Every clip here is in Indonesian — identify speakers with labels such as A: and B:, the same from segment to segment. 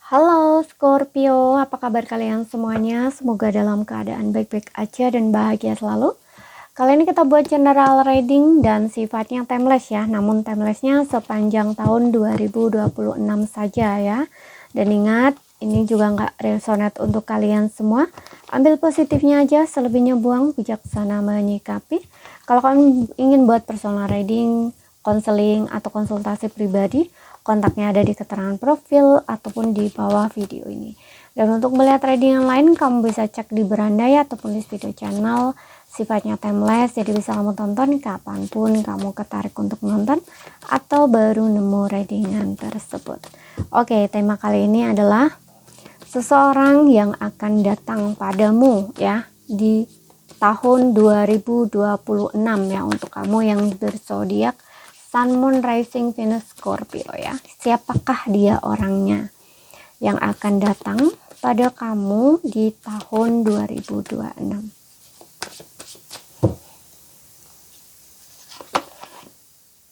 A: Halo Scorpio, apa kabar kalian semuanya? Semoga dalam keadaan baik-baik aja dan bahagia selalu. Kali ini kita buat general reading dan sifatnya timeless ya. Namun timelessnya sepanjang tahun 2026 saja ya. Dan ingat, ini juga nggak resonate untuk kalian semua. Ambil positifnya aja, selebihnya buang, bijaksana menyikapi. Kalau kalian ingin buat personal reading, konseling, atau konsultasi pribadi, kontaknya ada di keterangan profil ataupun di bawah video ini. Dan untuk melihat reading yang lain, kamu bisa cek di beranda ya, ataupun di video channel. Sifatnya timeless, jadi bisa kamu tonton kapanpun kamu ketarik untuk nonton atau baru nemu readingan tersebut. Oke, tema kali ini adalah seseorang yang akan datang padamu ya di tahun 2026 ya, untuk kamu yang berzodiak Sun, Moon, Rising, Venus, Scorpio ya. Siapakah dia orangnya yang akan datang pada kamu di tahun 2026?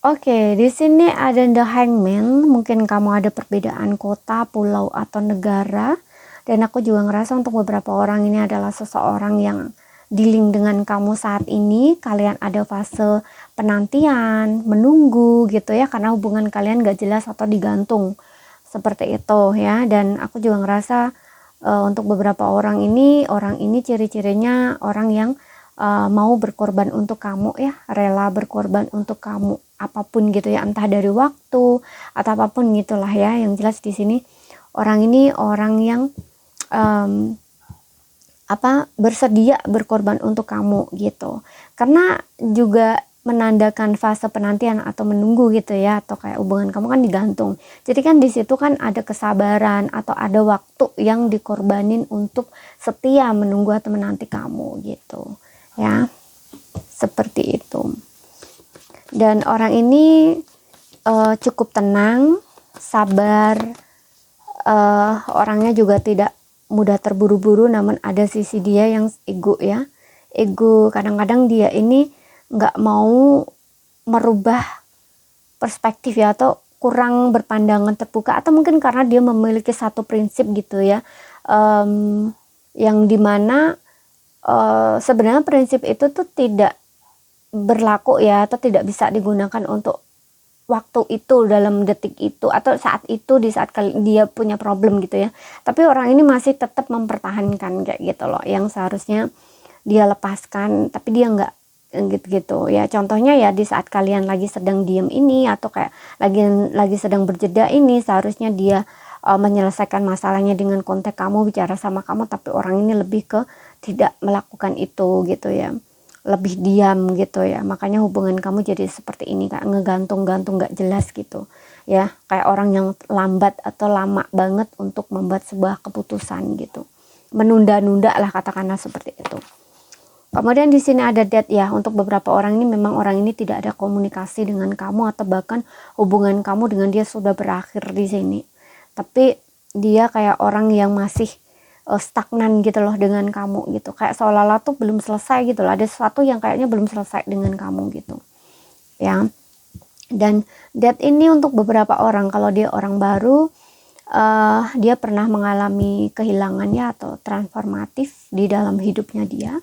A: Oke, di sini ada The Hangman. Mungkin kamu ada perbedaan kota, pulau, atau negara. Dan aku juga ngerasa untuk beberapa orang ini adalah seseorang yang dealing dengan kamu saat ini. Kalian ada fase penantian, menunggu gitu ya, karena hubungan kalian gak jelas atau digantung. Seperti itu ya. Dan aku juga ngerasa untuk beberapa orang ini ciri-cirinya orang yang mau berkorban untuk kamu ya, rela berkorban untuk kamu apapun gitu ya, entah dari waktu atau apapun gitulah ya. Yang jelas di sini orang ini orang yang bersedia berkorban untuk kamu gitu, karena juga menandakan fase penantian atau menunggu gitu ya, atau kayak hubungan kamu kan digantung. Jadi kan di situ kan ada kesabaran atau ada waktu yang dikorbanin untuk setia menunggu atau menanti kamu gitu ya, seperti itu. Dan orang ini cukup tenang, sabar, orangnya juga tidak mudah terburu-buru, namun ada sisi dia yang ego ya. Ego, kadang-kadang dia ini nggak mau merubah perspektif ya, atau kurang berpandangan terbuka, atau mungkin karena dia memiliki satu prinsip gitu ya, yang dimana sebenarnya prinsip itu tuh tidak berlaku ya, atau tidak bisa digunakan untuk waktu itu, dalam detik itu, atau saat itu, di saat dia punya problem gitu ya. Tapi orang ini masih tetap mempertahankan kayak gitu loh, yang seharusnya dia lepaskan tapi dia nggak gitu ya. Contohnya ya, di saat kalian lagi sedang diem ini, atau kayak lagi sedang berjeda ini, seharusnya dia menyelesaikan masalahnya dengan kontak kamu, bicara sama kamu, tapi orang ini lebih ke tidak melakukan itu gitu ya, lebih diam gitu ya. Makanya hubungan kamu jadi seperti ini, kayak ngegantung-gantung gak jelas gitu ya, kayak orang yang lambat atau lama banget untuk membuat sebuah keputusan gitu, menunda-nunda lah, katakanlah seperti itu. Kemudian di sini ada Death ya. Untuk beberapa orang ini memang orang ini tidak ada komunikasi dengan kamu, atau bahkan hubungan kamu dengan dia sudah berakhir di sini. Tapi dia kayak orang yang masih stagnan gitu loh dengan kamu gitu, kayak seolah-olah tuh belum selesai gitu loh, ada sesuatu yang kayaknya belum selesai dengan kamu gitu ya. Dan Death ini untuk beberapa orang, kalau dia orang baru, dia pernah mengalami kehilangan ya, atau transformatif di dalam hidupnya dia.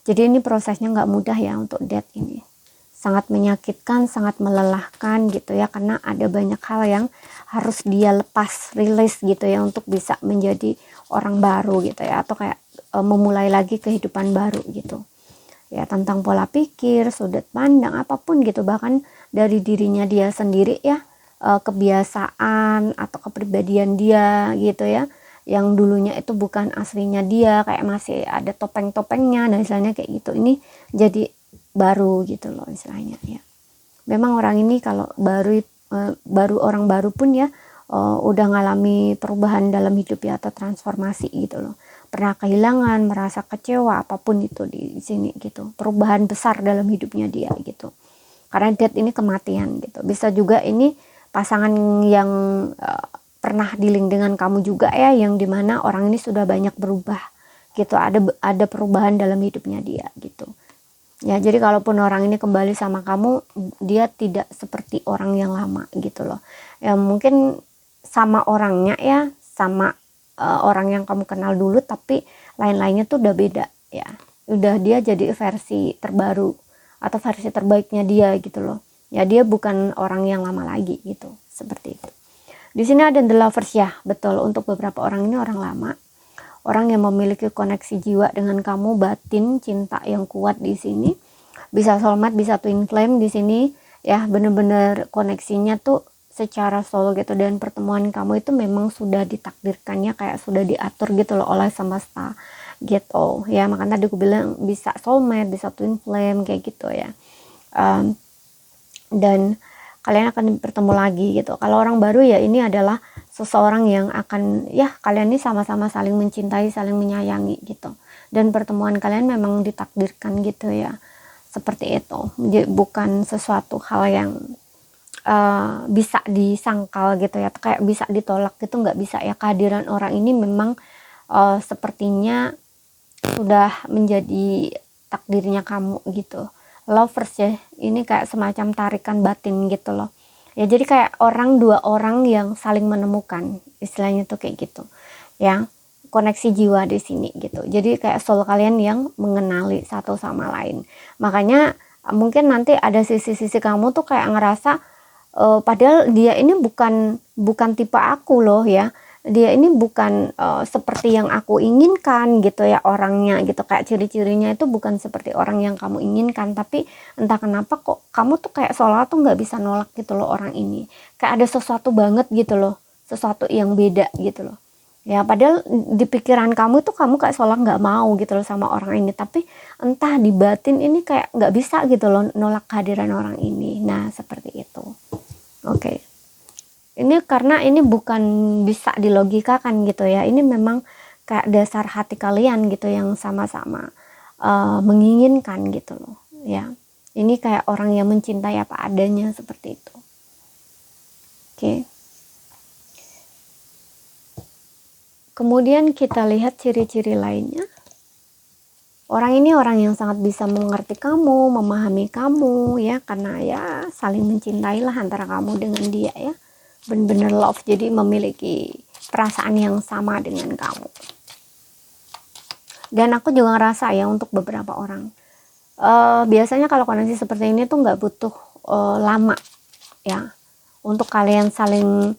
A: Jadi ini prosesnya nggak mudah ya untuk Death ini, sangat menyakitkan, sangat melelahkan gitu ya, karena ada banyak hal yang harus dia lepas, rilis gitu ya, untuk bisa menjadi orang baru gitu ya, atau kayak memulai lagi kehidupan baru gitu ya, tentang pola pikir, sudut pandang, apapun gitu, bahkan dari dirinya dia sendiri ya, kebiasaan atau kepribadian dia gitu ya, yang dulunya itu bukan aslinya dia, kayak masih ada topeng-topengnya dan misalnya kayak gitu, ini jadi baru gitu loh istilahnya ya. Memang orang ini kalau baru orang baru pun ya, udah ngalami perubahan dalam hidup ya, atau transformasi gitu loh, pernah kehilangan, merasa kecewa, apapun itu di sini gitu, perubahan besar dalam hidupnya dia gitu. Karena Death ini kematian gitu. Bisa juga ini pasangan yang pernah dealing dengan kamu juga ya, yang dimana orang ini sudah banyak berubah gitu, ada perubahan dalam hidupnya dia gitu ya. Jadi kalaupun orang ini kembali sama kamu, dia tidak seperti orang yang lama gitu loh ya. Mungkin sama orangnya ya, sama orang yang kamu kenal dulu, tapi lain-lainnya tuh udah beda ya. Udah dia jadi versi terbaru atau versi terbaiknya dia gitu loh. Ya dia bukan orang yang lama lagi gitu, seperti itu. Di sini ada the lovers ya, betul, untuk beberapa orang ini orang lama. Orang yang memiliki koneksi jiwa dengan kamu, batin, cinta yang kuat di sini. Bisa soulmate, bisa twin flame di sini ya, bener-bener koneksinya tuh secara soul gitu, dan pertemuan kamu itu memang sudah ditakdirkannya, kayak sudah diatur gitu loh oleh semesta gitu ya. Makanya tadi aku bilang bisa soulmate, bisa twin flame kayak gitu ya. Dan kalian akan bertemu lagi gitu. Kalau orang baru ya ini adalah seseorang yang akan ya kalian ini sama-sama saling mencintai, saling menyayangi gitu. Dan pertemuan kalian memang ditakdirkan gitu ya. Seperti itu. Bukan sesuatu hal yang bisa disangkal gitu ya, kayak bisa ditolak gitu, nggak bisa ya. Kehadiran orang ini memang sepertinya sudah menjadi takdirnya kamu gitu. Lovers ya, ini kayak semacam tarikan batin gitu loh ya. Jadi kayak dua orang yang saling menemukan, istilahnya tuh kayak gitu ya, koneksi jiwa di sini gitu. Jadi kayak soul kalian yang mengenali satu sama lain. Makanya mungkin nanti ada sisi-sisi kamu tuh kayak ngerasa padahal dia ini bukan tipe aku loh ya, dia ini bukan seperti yang aku inginkan gitu ya orangnya gitu, kayak ciri-cirinya itu bukan seperti orang yang kamu inginkan, tapi entah kenapa kok kamu tuh kayak seolah tuh nggak bisa nolak gitu loh orang ini, kayak ada sesuatu banget gitu loh, sesuatu yang beda gitu loh ya. Padahal di pikiran kamu tuh kamu kayak seolah nggak mau gitu loh sama orang ini, tapi entah di batin ini kayak nggak bisa gitu loh nolak kehadiran orang ini. Nah seperti itu. Oke. Ini karena ini bukan bisa dilogikakan gitu ya. Ini memang kayak dasar hati kalian gitu yang sama-sama menginginkan gitu loh ya. Ini kayak orang yang mencintai apa adanya, seperti itu. Oke. Kemudian kita lihat ciri-ciri lainnya. Orang ini orang yang sangat bisa mengerti kamu, memahami kamu ya, karena ya saling mencintailah antara kamu dengan dia ya. Benar-benar love, jadi memiliki perasaan yang sama dengan kamu. Dan aku juga ngerasa ya untuk beberapa orang, biasanya kalau koneksi seperti ini tuh nggak butuh lama ya, untuk kalian saling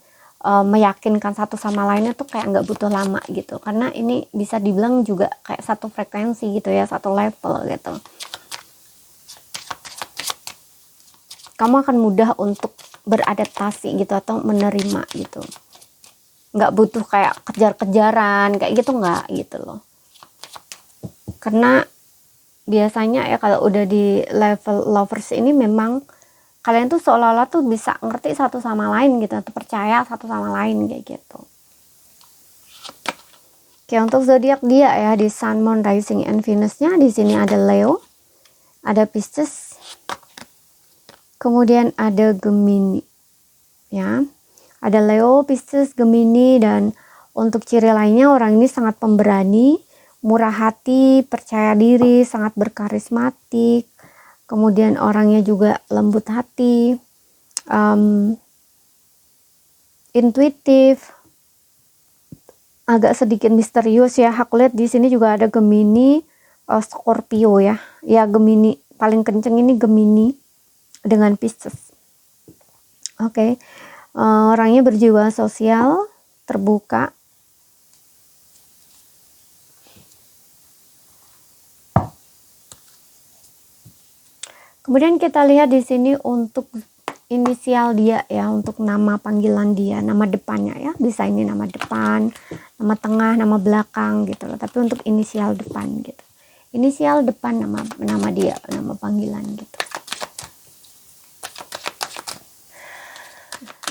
A: meyakinkan satu sama lainnya tuh kayak nggak butuh lama gitu, karena ini bisa dibilang juga kayak satu frekuensi gitu ya, satu level gitu. Kamu akan mudah untuk beradaptasi gitu atau menerima gitu, nggak butuh kayak kejar-kejaran kayak gitu, nggak gitu loh. Karena biasanya ya kalau udah di level lovers ini memang kalian tuh seolah-olah tuh bisa ngerti satu sama lain gitu, atau percaya satu sama lain kayak gitu. Oke, untuk zodiak dia ya, di Sun, Moon, Rising, and Venus-nya di sini ada Leo, ada Pisces, kemudian ada Gemini ya. Ada Leo, Pisces, Gemini, dan untuk ciri lainnya orang ini sangat pemberani, murah hati, percaya diri, sangat berkarismatik. Kemudian orangnya juga lembut hati, intuitif, agak sedikit misterius ya. Aku lihat di sini juga ada Gemini, Scorpio ya. Ya Gemini paling kenceng ini Gemini dengan Pisces. Oke. Orangnya berjiwa sosial, terbuka. Kemudian kita lihat di sini untuk inisial dia ya, untuk nama panggilan dia, nama depannya ya, bisa ini nama depan, nama tengah, nama belakang gitu loh. Tapi untuk inisial depan gitu, inisial depan nama dia, nama panggilan gitu.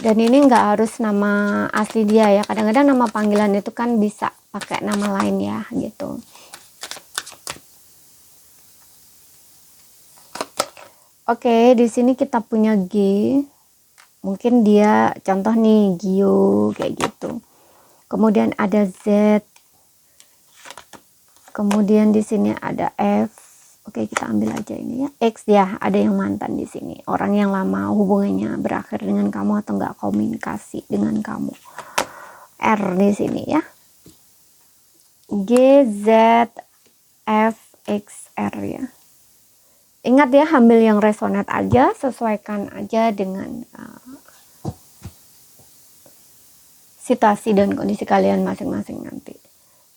A: Dan ini nggak harus nama asli dia ya, kadang-kadang nama panggilan itu kan bisa pakai nama lain ya gitu. Oke, di sini kita punya G. Mungkin dia contoh nih Gio kayak gitu. Kemudian ada Z. Kemudian di sini ada F. Oke, kita ambil aja ini ya. X ya, ada yang mantan di sini. Orang yang lama hubungannya berakhir dengan kamu atau nggak komunikasi dengan kamu. R di sini ya. G, Z, F, X, R ya. Ingat ya, ambil yang resonate aja, sesuaikan aja dengan situasi dan kondisi kalian masing-masing nanti.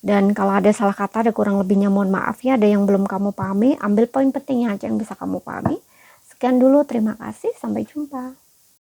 A: Dan kalau ada salah kata, ada kurang lebihnya, mohon maaf ya. Ada yang belum kamu pahami, ambil poin pentingnya aja yang bisa kamu pahami. Sekian dulu, terima kasih, sampai jumpa.